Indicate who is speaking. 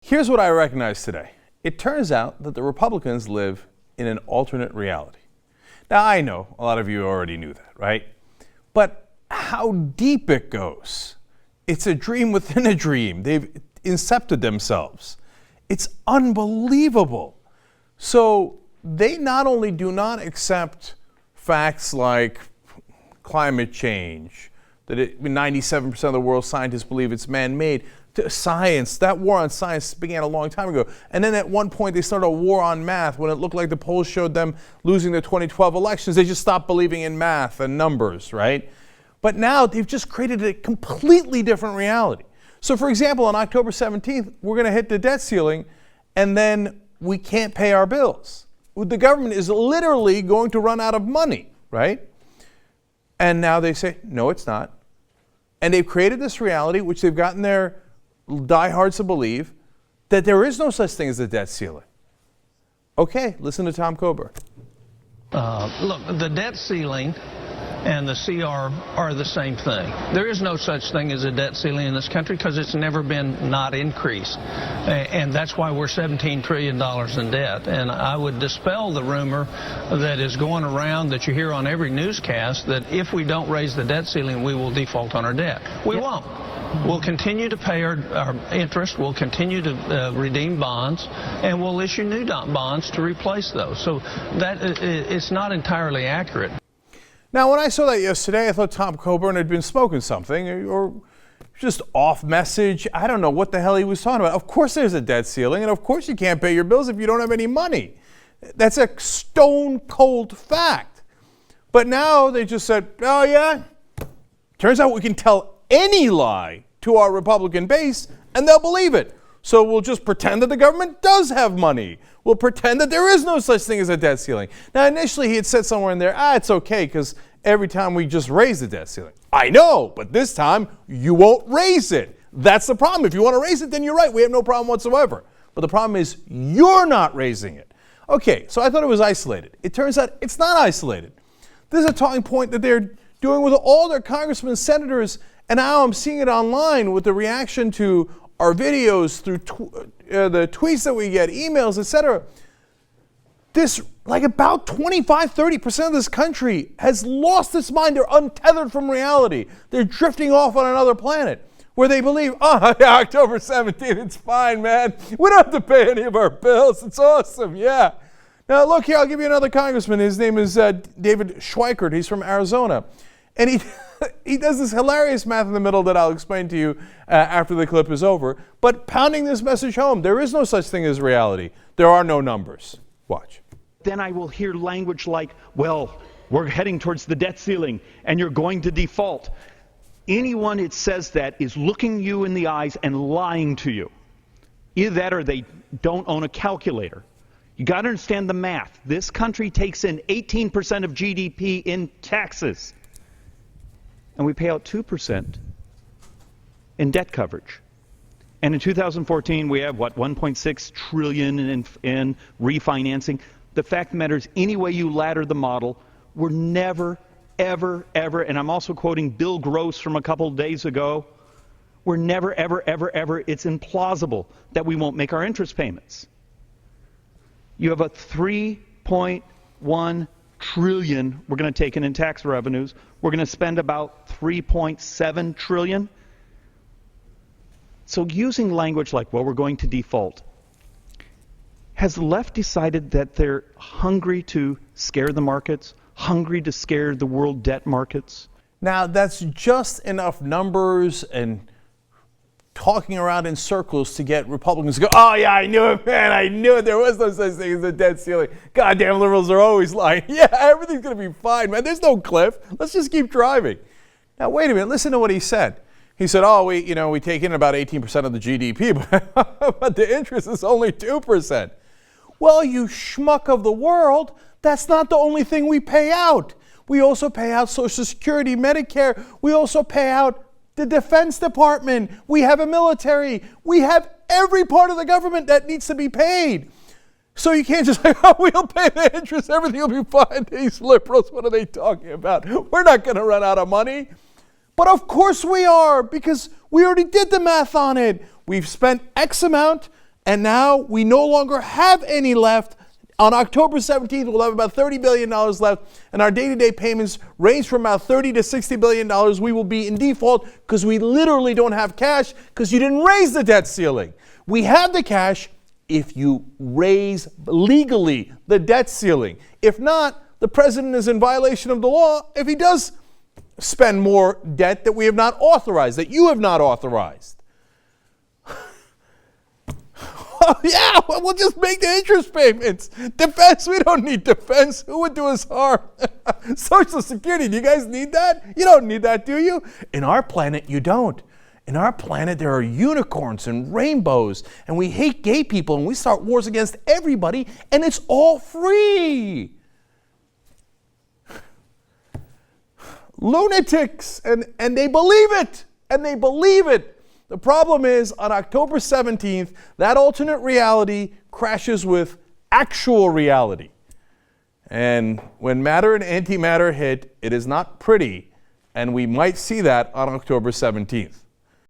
Speaker 1: Here's what I recognize today. It turns out that the Republicans live in an alternate reality. Now, I know a lot of you already knew that, right? But how deep it goes. It's a dream within a dream. They've incepted themselves. It's unbelievable. So they not only do not accept facts like climate change, that 97% of the world's scientists believe it's man-made, science, that war on science began a long time ago. And then at one point they started a war on math when it looked like the polls showed them losing the 2012 elections. They just stopped believing in math and numbers, right? But now they've just created a completely different reality. So for example, on October 17th, we're going to hit the debt ceiling and then we can't pay our bills. The government is literally going to run out of money, right? And now they say, no, it's not. And they've created this reality, which they've gotten their diehards to believe, that there is no such thing as a debt ceiling. Okay, listen to Tom Coburn.
Speaker 2: Look, the debt ceiling and the CR are the same thing. There is no such thing as a debt ceiling in this country because it's never been not increased. And that's why we're $17 trillion in debt. And I would dispel the rumor that is going around that you hear on every newscast that if we don't raise the debt ceiling, we will default on our debt. We won't. We'll continue to pay our interest, we'll continue to redeem bonds, and we'll issue new bonds to replace those. So that it's not entirely accurate.
Speaker 1: Now, when I saw that yesterday, I thought Tom Coburn had been smoking something or just off message. I don't know what the hell he was talking about. Of course there's a debt ceiling, and of course you can't pay your bills if you don't have any money. That's a stone cold fact. But now they just said, oh yeah, turns out we can tell any lie to our Republican base and they'll believe it. So we'll just pretend that the government does have money. We'll pretend that there is no such thing as a debt ceiling. Now, initially he had said somewhere in there, it's okay because every time we just raise the debt ceiling. I know, but this time you won't raise it. That's the problem. If you want to raise it, then you're right. We have no problem whatsoever. But the problem is you're not raising it. Okay, so I thought it was isolated. It turns out it's not isolated. This is a talking point that they're doing with all their congressmen, senators, and now I'm seeing it online with the reaction to our videos through the tweets that we get, emails, etc. This, like about 25-30% of this country has lost its mind. They're untethered from reality. They're drifting off on another planet where they believe, October 17th, it's fine, man. We don't have to pay any of our bills. It's awesome, yeah. Now look here, I'll give you another congressman. His name is David Schweikert. He's from Arizona. And he does this hilarious math in the middle that I'll explain to you after the clip is over. But pounding this message home, there is no such thing as reality. There are no numbers. Watch.
Speaker 3: Then I will hear language like, well, we're heading towards the debt ceiling and you're going to default. Anyone that says that is looking you in the eyes and lying to you. Either that or they don't own a calculator. You got to understand the math. This country takes in 18% of GDP in taxes. And we pay out 2% in debt coverage. And in 2014, we have, $1.6 trillion in refinancing. The fact of the matter is, any way you ladder the model, we're never, ever, ever, and I'm also quoting Bill Gross from a couple of days ago, we're never, ever, ever, ever, it's implausible that we won't make our interest payments. You have a 3.1 trillion we're going to take in tax revenues. We're going to spend about 3.7 trillion. So using language like, well, we're going to default, has the left decided that they're hungry to scare the markets, hungry to scare the world debt markets?
Speaker 1: Now, that's just enough numbers and talking around in circles to get Republicans to go, oh yeah, I knew it, man, I knew it. There was no such thing as a debt ceiling. Goddamn liberals are always lying. Yeah, everything's going to be fine, man. There's no cliff. Let's just keep driving. Now, wait a minute. Listen to what he said. He said, we take in about 18% of the GDP, but the interest is only 2%. Well, you schmuck of the world, that's not the only thing we pay out. We also pay out Social Security, Medicare. We also pay out the Defense Department. We have a military. We have every part of the government that needs to be paid. So you can't just say, we'll pay the interest, everything will be fine. These liberals, what are they talking about? We're not going to run out of money. But of course we are, because we already did the math on it. We've spent X amount, and now we no longer have any left. On October 17th, we'll have about $30 billion left, and our day-to-day payments range from about $30 to $60 billion. We will be in default because we literally don't have cash because you didn't raise the debt ceiling. We have the cash if you raise legally the debt ceiling. If not, the president is in violation of the law if he does spend more debt that we have not authorized, that you have not authorized. Oh, yeah, well, we'll just make the interest payments. Defense, we don't need defense. Who would do us harm? Social Security, do you guys need that? You don't need that, do you? In our planet, you don't. In our planet, there are unicorns and rainbows, and we hate gay people, and we start wars against everybody, and it's all free. Lunatics, and they believe it, and they believe it. The problem is, on October 17th, that alternate reality crashes with actual reality. And when matter and antimatter hit, it is not pretty, and we might see that on October 17th.